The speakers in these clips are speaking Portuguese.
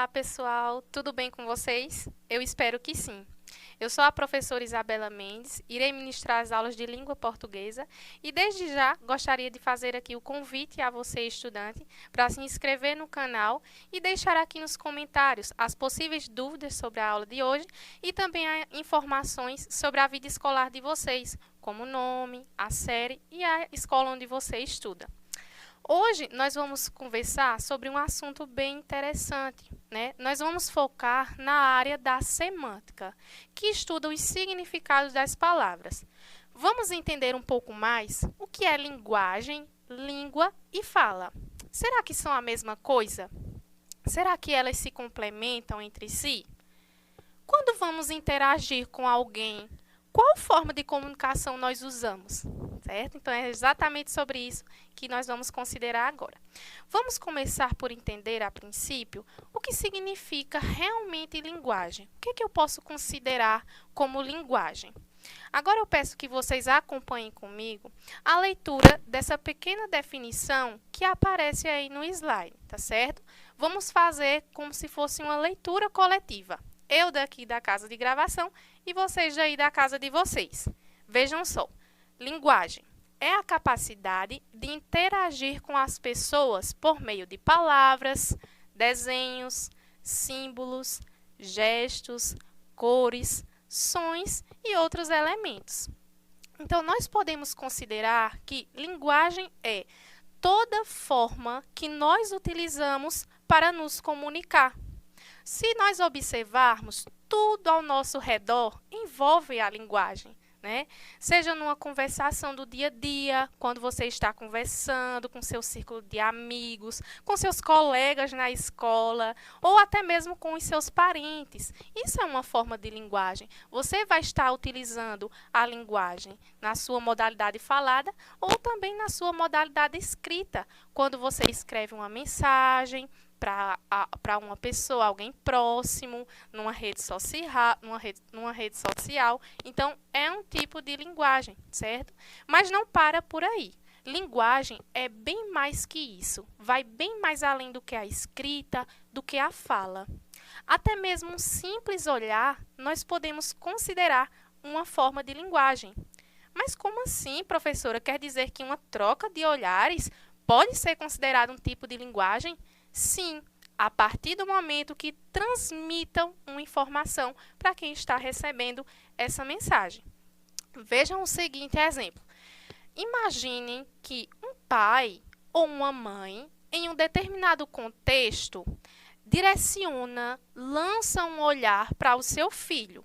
Olá, pessoal, tudo bem com vocês? Eu espero que sim. Eu sou a professora Isabela Mendes, irei ministrar as aulas de língua portuguesa e desde já gostaria de fazer aqui o convite a você, estudante, para se inscrever no canal e deixar aqui nos comentários as possíveis dúvidas sobre a aula de hoje e também informações sobre a vida escolar de vocês, como o nome, a série e a escola onde você estuda. Hoje nós vamos conversar sobre um assunto bem interessante, né? Nós vamos focar na área da semântica, que estuda os significados das palavras. Vamos entender um pouco mais o que é linguagem, língua e fala. Será que são a mesma coisa? Será que elas se complementam entre si? Quando vamos interagir com alguém, qual forma de comunicação nós usamos? Certo? Então, é exatamente sobre isso que nós vamos considerar agora. Vamos começar por entender, a princípio, o que significa realmente linguagem. O que eu posso considerar como linguagem? Agora, eu peço que vocês acompanhem comigo a leitura dessa pequena definição que aparece aí no slide, tá certo? Vamos fazer como se fosse uma leitura coletiva. Eu daqui da casa de gravação e vocês daí da casa de vocês. Vejam só. Linguagem é a capacidade de interagir com as pessoas por meio de palavras, desenhos, símbolos, gestos, cores, sons e outros elementos. Então, nós podemos considerar que linguagem é toda forma que nós utilizamos para nos comunicar. Se nós observarmos, tudo ao nosso redor envolve a linguagem. Né? Seja numa conversação do dia a dia, quando você está conversando com seu círculo de amigos, com seus colegas na escola, ou até mesmo com os seus parentes. Isso é uma forma de linguagem. Você vai estar utilizando a linguagem na sua modalidade falada ou também na sua modalidade escrita, quando você escreve uma mensagem para uma pessoa, alguém próximo, numa rede social. Então, é um tipo de linguagem, certo? Mas não para por aí. Linguagem é bem mais que isso. Vai bem mais além do que a escrita, do que a fala. Até mesmo um simples olhar, nós podemos considerar uma forma de linguagem. Mas como assim, professora? Quer dizer que uma troca de olhares pode ser considerada um tipo de linguagem? Sim, a partir do momento que transmitam uma informação para quem está recebendo essa mensagem. Vejam o seguinte exemplo. Imaginem que um pai ou uma mãe, em um determinado contexto, direciona, lança um olhar para o seu filho.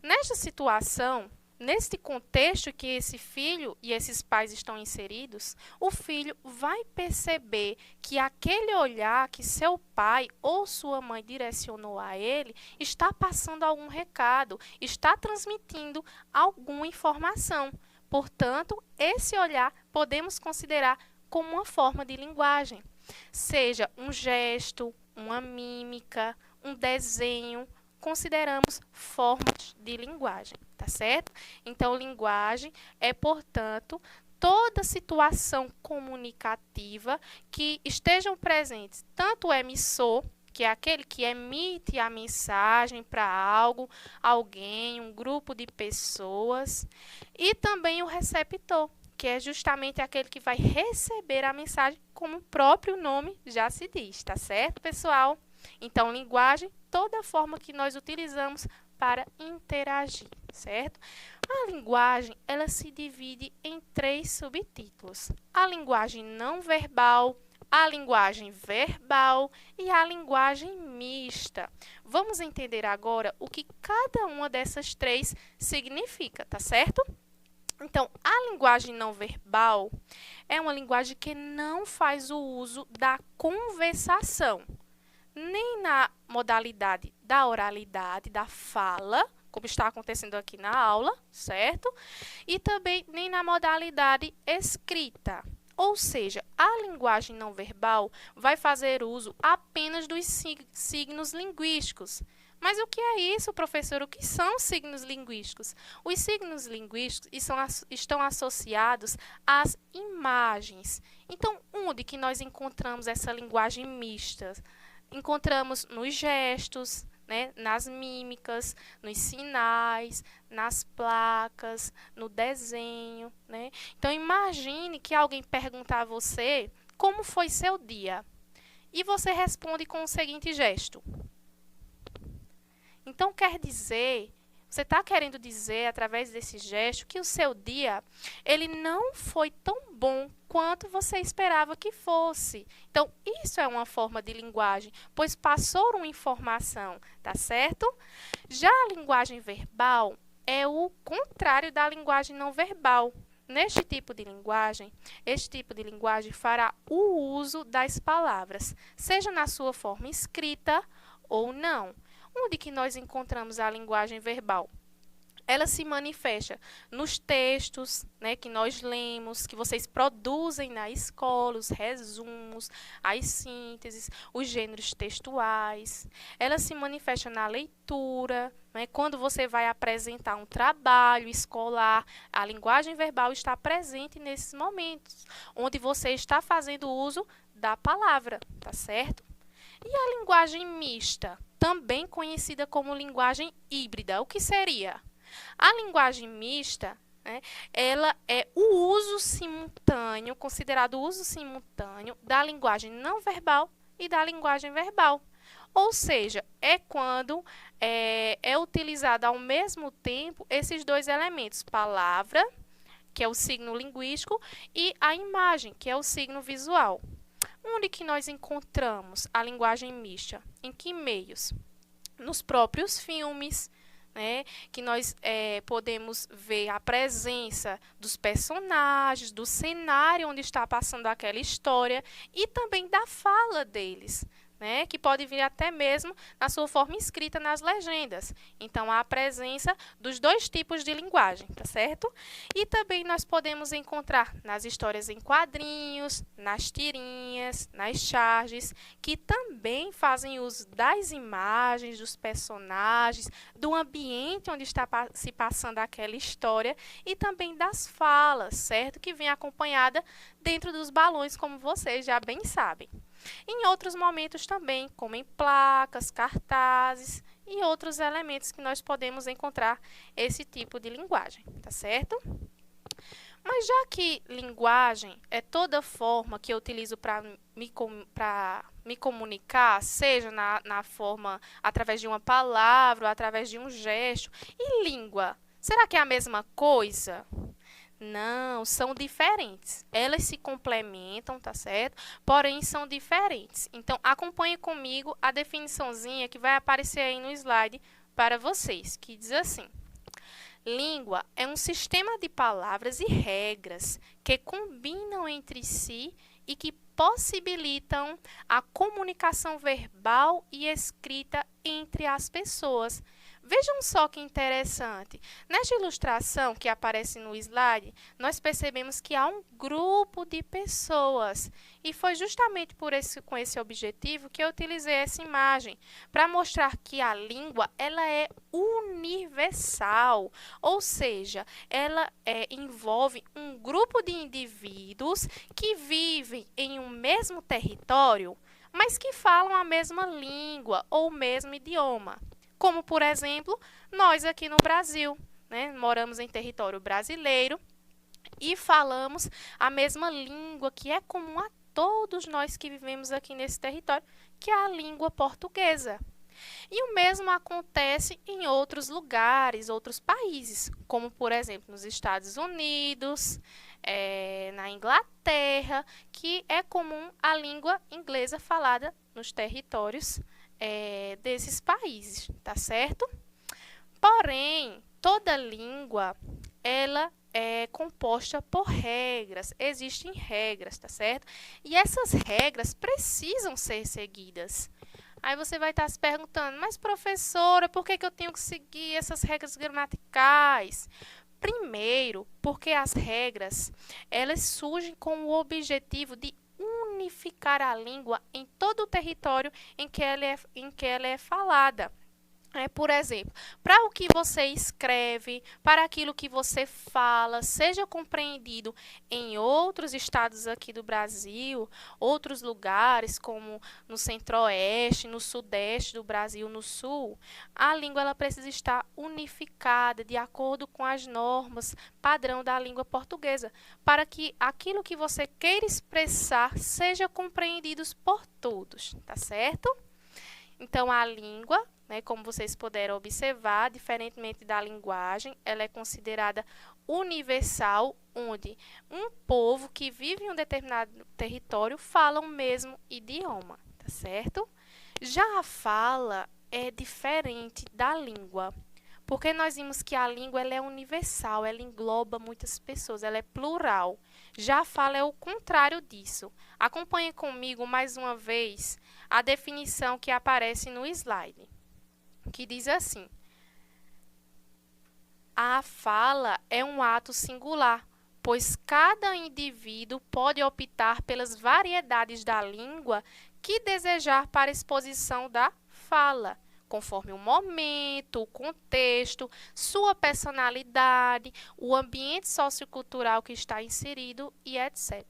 Nesta situação, neste contexto que esse filho e esses pais estão inseridos, o filho vai perceber que aquele olhar que seu pai ou sua mãe direcionou a ele está passando algum recado, está transmitindo alguma informação. Portanto, esse olhar podemos considerar como uma forma de linguagem, seja um gesto, uma mímica, um desenho, consideramos formas de linguagem, tá certo? Então, linguagem é, portanto, toda situação comunicativa que estejam presentes tanto o emissor, que é aquele que emite a mensagem para algo, alguém, um grupo de pessoas, e também o receptor, que é justamente aquele que vai receber a mensagem, como o próprio nome já se diz, tá certo, pessoal? Então, linguagem, toda forma que nós utilizamos para interagir, certo? A linguagem, ela se divide em 3 subtítulos. A linguagem não verbal, a linguagem verbal e a linguagem mista. Vamos entender agora o que cada uma dessas 3 significa, tá certo? Então, a linguagem não verbal é uma linguagem que não faz o uso da conversação, nem na modalidade da oralidade, da fala, como está acontecendo aqui na aula, certo? E também nem na modalidade escrita. Ou seja, a linguagem não verbal vai fazer uso apenas dos signos linguísticos. Mas o que é isso, professor? O que são signos linguísticos? Os signos linguísticos estão associados às imagens. Então, onde que nós encontramos essa linguagem mista? encontramos nos gestos, né, nas mímicas, nos sinais, nas placas, no desenho, né? Então, imagine que alguém perguntar a você como foi seu dia e você responde com o seguinte gesto. Então, você está querendo dizer, através desse gesto, que o seu dia ele não foi tão bom quanto você esperava que fosse. Então, isso é uma forma de linguagem, pois passou uma informação, tá certo? Já a linguagem verbal é o contrário da linguagem não verbal. Este tipo de linguagem fará o uso das palavras, seja na sua forma escrita ou não. Onde que nós encontramos a linguagem verbal? Ela se manifesta nos textos, né, que nós lemos, que vocês produzem na escola, os resumos, as sínteses, os gêneros textuais. Ela se manifesta na leitura, né, quando você vai apresentar um trabalho escolar, a linguagem verbal está presente nesses momentos, onde você está fazendo uso da palavra, tá certo? E a linguagem mista, também conhecida como linguagem híbrida, o que seria? A linguagem mista, né, ela é o uso simultâneo, considerado o uso simultâneo da linguagem não verbal e da linguagem verbal. Ou seja, é quando é utilizado ao mesmo tempo esses dois elementos, palavra, que é o signo linguístico, e a imagem, que é o signo visual. Onde que nós encontramos a linguagem mista? Em que meios? Nos próprios filmes, né, que nós podemos ver a presença dos personagens, do cenário onde está passando aquela história e também da fala deles, né, que pode vir até mesmo na sua forma escrita nas legendas. Então, há a presença dos dois tipos de linguagem, tá certo? E também nós podemos encontrar nas histórias em quadrinhos, nas tirinhas, nas charges, que também fazem uso das imagens, dos personagens, do ambiente onde está se passando aquela história e também das falas, certo? Que vem acompanhada dentro dos balões, como vocês já bem sabem. Em outros momentos também, como em placas, cartazes e outros elementos que nós podemos encontrar esse tipo de linguagem, tá certo? Mas já que linguagem é toda forma que eu utilizo para me comunicar, seja na forma através de uma palavra ou através de um gesto, e língua, será que é a mesma coisa? Não, são diferentes. Elas se complementam, tá certo? Porém, são diferentes. Então, acompanhe comigo a definiçãozinha que vai aparecer aí no slide para vocês, que diz assim: língua é um sistema de palavras e regras que combinam entre si e que possibilitam a comunicação verbal e escrita entre as pessoas. Vejam só que interessante. Nesta ilustração que aparece no slide, nós percebemos que há um grupo de pessoas. E foi justamente com esse objetivo que eu utilizei essa imagem, para mostrar que a língua ela é universal, ou seja, ela envolve um grupo de indivíduos que vivem em um mesmo território, mas que falam a mesma língua ou o mesmo idioma. Como, por exemplo, nós aqui no Brasil, né? Moramos em território brasileiro e falamos a mesma língua que é comum a todos nós que vivemos aqui nesse território, que é a língua portuguesa. E o mesmo acontece em outros lugares, outros países, como, por exemplo, nos Estados Unidos, na Inglaterra, que é comum a língua inglesa falada nos territórios desses países, tá certo? Porém, toda língua, ela é composta por regras, existem regras, tá certo? E essas regras precisam ser seguidas. Aí você vai estar se perguntando, mas professora, por que eu tenho que seguir essas regras gramaticais? Primeiro, porque as regras, elas surgem com o objetivo de unificar a língua em todo o território em que ela é falada. Por exemplo, para o que você escreve, para aquilo que você fala, seja compreendido em outros estados aqui do Brasil, outros lugares, como no centro-oeste, no sudeste do Brasil, no sul, a língua ela precisa estar unificada, de acordo com as normas padrão da língua portuguesa, para que aquilo que você queira expressar seja compreendido por todos, tá certo? Então, a língua, né, como vocês puderam observar, diferentemente da linguagem, ela é considerada universal, onde um povo que vive em um determinado território fala o mesmo idioma, tá certo? Já a fala é diferente da língua, porque nós vimos que a língua ela é universal, ela engloba muitas pessoas, ela é plural. Já a fala é o contrário disso. Acompanhe comigo mais uma vez a definição que aparece no slide, que diz assim: a fala é um ato singular, pois cada indivíduo pode optar pelas variedades da língua que desejar para a exposição da fala, conforme o momento, o contexto, sua personalidade, o ambiente sociocultural que está inserido e etc.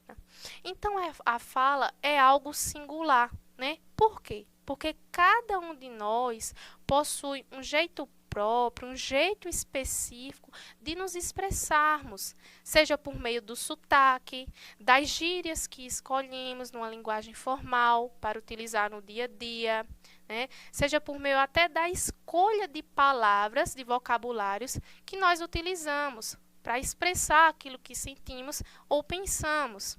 Então, a fala é algo singular, né? Por quê? Porque cada um de nós possui um jeito próprio, um jeito específico de nos expressarmos, seja por meio do sotaque, das gírias que escolhemos numa linguagem formal para utilizar no dia a dia, né? Seja por meio até da escolha de palavras, de vocabulários que nós utilizamos para expressar aquilo que sentimos ou pensamos.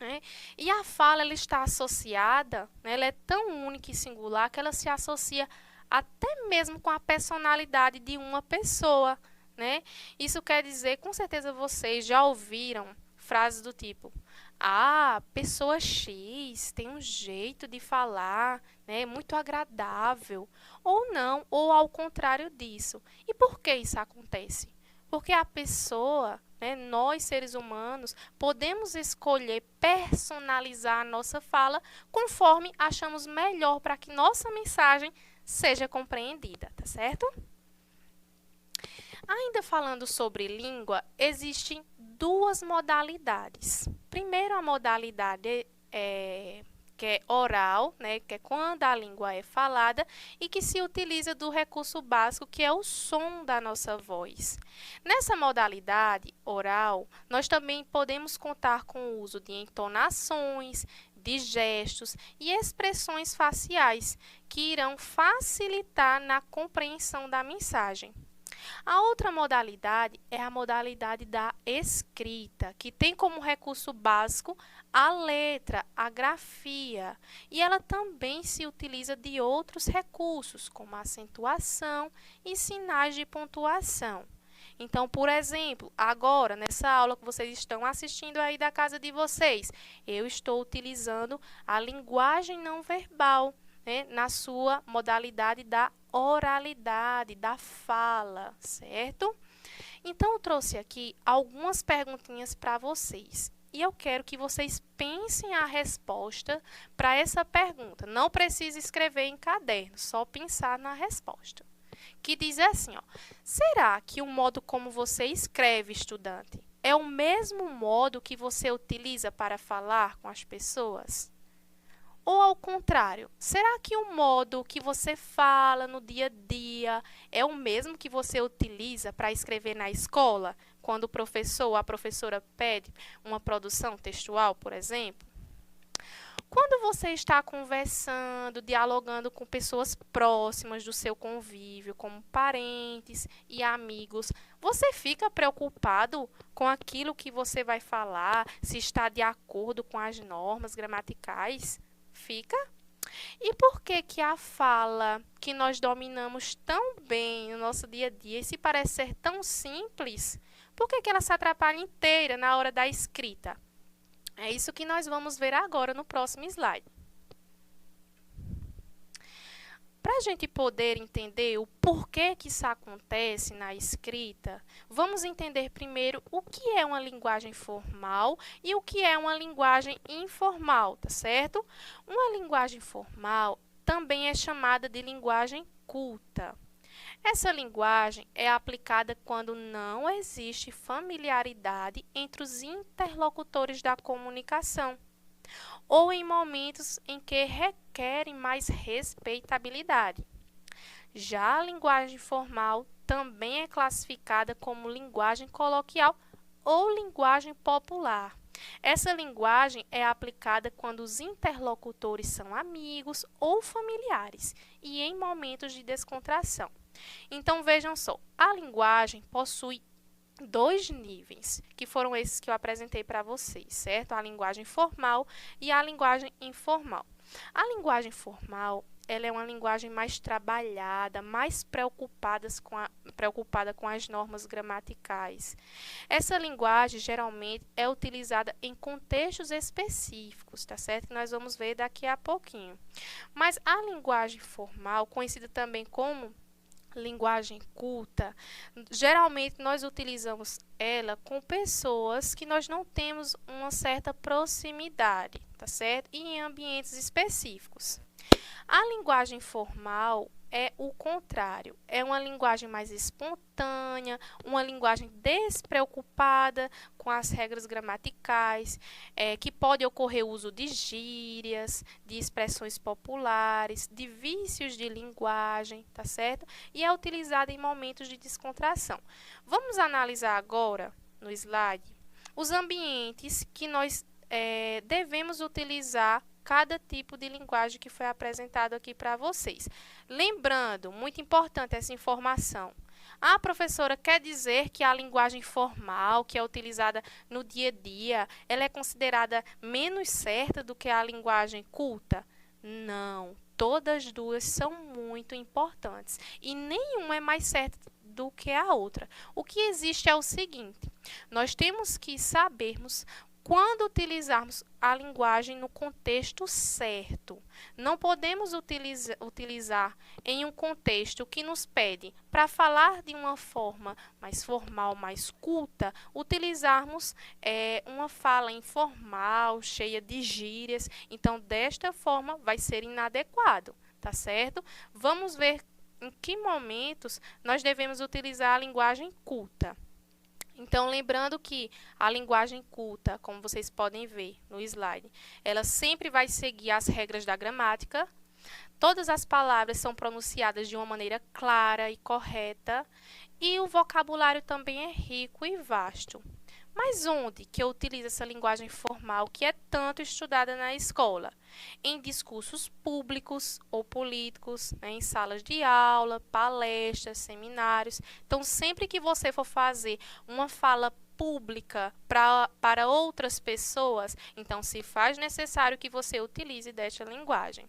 Né? E a fala ela está associada, né? Ela é tão única e singular que ela se associa até mesmo com a personalidade de uma pessoa. Né? Isso quer dizer, com certeza vocês já ouviram frases do tipo: ah, pessoa X tem um jeito de falar, né, muito agradável. Ou não, ou ao contrário disso. E por que isso acontece? Porque a pessoa, né, nós seres humanos, podemos escolher personalizar a nossa fala conforme achamos melhor para que nossa mensagem seja compreendida, tá certo? Ainda falando sobre língua, existem duas modalidades. Primeiro, a modalidade que é oral, né, que é quando a língua é falada e que se utiliza do recurso básico, que é o som da nossa voz. Nessa modalidade oral, nós também podemos contar com o uso de entonações, de gestos e expressões faciais, que irão facilitar na compreensão da mensagem. A outra modalidade é a modalidade da escrita, que tem como recurso básico a letra, a grafia, e ela também se utiliza de outros recursos, como a acentuação e sinais de pontuação. Então, por exemplo, agora, nessa aula que vocês estão assistindo aí da casa de vocês, eu estou utilizando a linguagem não verbal, né, na sua modalidade da oralidade, da fala, certo? Então, eu trouxe aqui algumas perguntinhas para vocês. E eu quero que vocês pensem a resposta para essa pergunta. Não precisa escrever em caderno, só pensar na resposta. Que diz assim, ó: será que o modo como você escreve, estudante, é o mesmo modo que você utiliza para falar com as pessoas? Ou ao contrário, será que o modo que você fala no dia a dia é o mesmo que você utiliza para escrever na escola, quando o professor ou a professora pede uma produção textual, por exemplo? Quando você está conversando, dialogando com pessoas próximas do seu convívio, como parentes e amigos, você fica preocupado com aquilo que você vai falar, se está de acordo com as normas gramaticais? Fica? E por que que a fala que nós dominamos tão bem no nosso dia a dia, e se parece ser tão simples, por que que ela se atrapalha inteira na hora da escrita? É isso que nós vamos ver agora no próximo slide. Para a gente poder entender o porquê que isso acontece na escrita, vamos entender primeiro o que é uma linguagem formal e o que é uma linguagem informal, tá certo? Uma linguagem formal também é chamada de linguagem culta. Essa linguagem é aplicada quando não existe familiaridade entre os interlocutores da comunicação ou em momentos em que requerem mais respeitabilidade. Já a linguagem formal também é classificada como linguagem coloquial ou linguagem popular. Essa linguagem é aplicada quando os interlocutores são amigos ou familiares e em momentos de descontração. Então, vejam só, a linguagem possui dois níveis, que foram esses que eu apresentei para vocês, certo? A linguagem formal e a linguagem informal. A linguagem formal, ela é uma linguagem mais trabalhada, mais preocupada com as normas gramaticais. Essa linguagem, geralmente, é utilizada em contextos específicos, tá certo? Que nós vamos ver daqui a pouquinho. Mas a linguagem formal, conhecida também como linguagem culta, geralmente nós utilizamos ela com pessoas que nós não temos uma certa proximidade, tá certo? E em ambientes específicos. A linguagem formal é o contrário, é uma linguagem mais espontânea, uma linguagem despreocupada com as regras gramaticais, que pode ocorrer o uso de gírias, de expressões populares, de vícios de linguagem, tá certo? E é utilizada em momentos de descontração. Vamos analisar agora, no slide, os ambientes que nós devemos utilizar cada tipo de linguagem que foi apresentado aqui para vocês. Lembrando, muito importante essa informação. A professora quer dizer que a linguagem formal, que é utilizada no dia a dia, ela é considerada menos certa do que a linguagem culta? Não, todas duas são muito importantes e nenhuma é mais certa do que a outra. O que existe é o seguinte: nós temos que sabermos quando utilizarmos a linguagem no contexto certo. Não podemos utilizar em um contexto que nos pede, para falar de uma forma mais formal, mais culta, utilizarmos uma fala informal, cheia de gírias. Então, desta forma, vai ser inadequado, tá certo? Vamos ver em que momentos nós devemos utilizar a linguagem culta. Então, lembrando que a linguagem culta, como vocês podem ver no slide, ela sempre vai seguir as regras da gramática. Todas as palavras são pronunciadas de uma maneira clara e correta. E o vocabulário também é rico e vasto. Mas onde que eu utilizo essa linguagem formal que é tanto estudada na escola? Em discursos públicos ou políticos, né, em salas de aula, palestras, seminários. Então, sempre que você for fazer uma fala pública para outras pessoas, então se faz necessário que você utilize desta linguagem.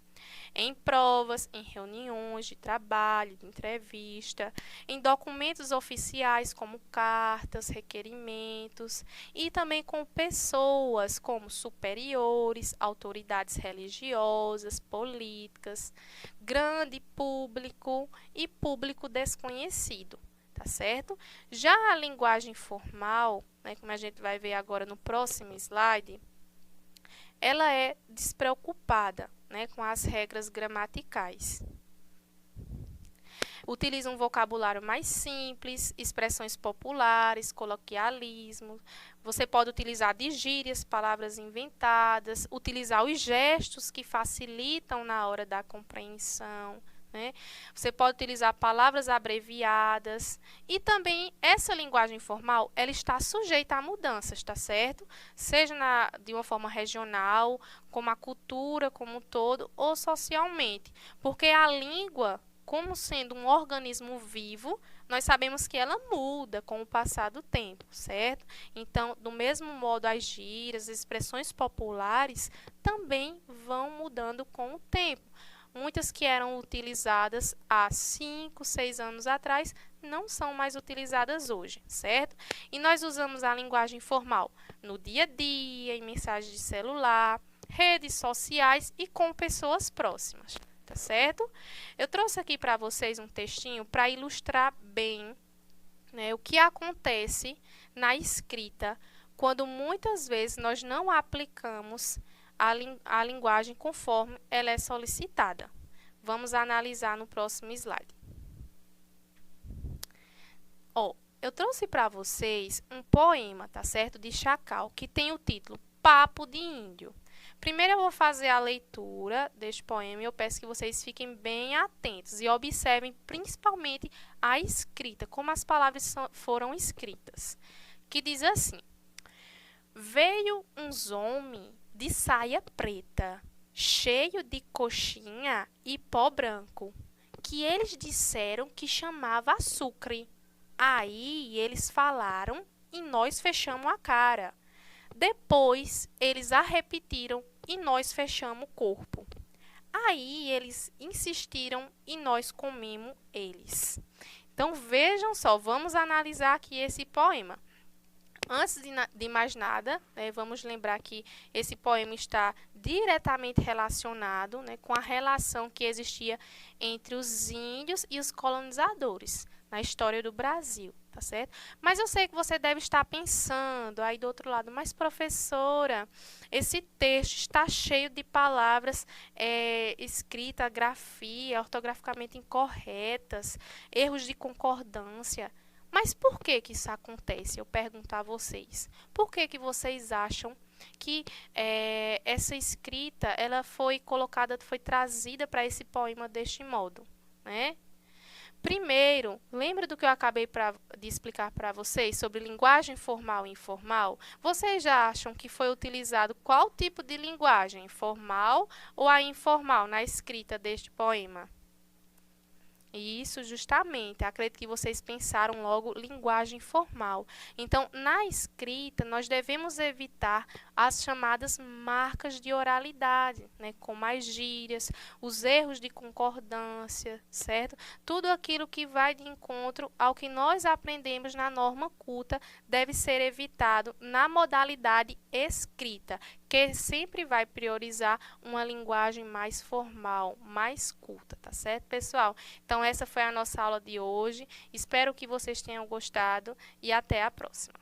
Em provas, em reuniões de trabalho, de entrevista, em documentos oficiais como cartas, requerimentos e também com pessoas como superiores, autoridades religiosas, políticas, grande público e público desconhecido. Tá certo? Já a linguagem formal, né, como a gente vai ver agora no próximo slide, ela é despreocupada, né, com as regras gramaticais. Utiliza um vocabulário mais simples, expressões populares, coloquialismo. Você pode utilizar de gírias, palavras inventadas, utilizar os gestos que facilitam na hora da compreensão. Né? Você pode utilizar palavras abreviadas e também essa linguagem formal ela está sujeita a mudanças, tá certo? Seja de uma forma regional, como a cultura como um todo ou socialmente, porque a língua, como sendo um organismo vivo, nós sabemos que ela muda com o passar do tempo, certo? Então, do mesmo modo, as gírias, as expressões populares também vão mudando com o tempo. Muitas que eram utilizadas há 5, 6 anos atrás não são mais utilizadas hoje, certo? E nós usamos a linguagem formal no dia a dia, em mensagens de celular, redes sociais e com pessoas próximas, tá certo? Eu trouxe aqui para vocês um textinho para ilustrar bem, né, o que acontece na escrita quando muitas vezes nós não aplicamos a linguagem conforme ela é solicitada. Vamos analisar no próximo slide. Ó, eu trouxe para vocês um poema, tá certo? De Chacal, que tem o título Papo de Índio. Primeiro eu vou fazer a leitura deste poema e eu peço que vocês fiquem bem atentos e observem principalmente a escrita, como as palavras foram escritas. Que diz assim: Veio uns homens de saia preta, cheio de coxinha e pó branco, que eles disseram que chamava açúcar. Aí eles falaram e nós fechamos a cara. Depois eles a repetiram e nós fechamos o corpo. Aí eles insistiram e nós comemos eles. Então vejam só, vamos analisar aqui esse poema. Antes de mais nada, vamos lembrar que esse poema está diretamente relacionado, com a relação que existia entre os índios e os colonizadores na história do Brasil, tá certo? Mas eu sei que você deve estar pensando aí do outro lado, mas professora, esse texto está cheio de palavras escritas, grafia, ortograficamente incorretas, erros de concordância. Mas por que que isso acontece? Eu pergunto a vocês. Por que que vocês acham que essa escrita ela foi colocada, foi trazida para esse poema deste modo, né? Primeiro, lembra do que eu acabei de explicar para vocês sobre linguagem formal e informal? Vocês já acham que foi utilizado qual tipo de linguagem, formal ou a informal, na escrita deste poema? Isso, justamente. Acredito que vocês pensaram logo linguagem formal. Então, na escrita, nós devemos evitar as chamadas marcas de oralidade, como as gírias, os erros de concordância, certo? Tudo aquilo que vai de encontro ao que nós aprendemos na norma culta deve ser evitado na modalidade escrita, que sempre vai priorizar uma linguagem mais formal, mais culta, tá certo, pessoal? Então, essa foi a nossa aula de hoje. Espero que vocês tenham gostado e até a próxima.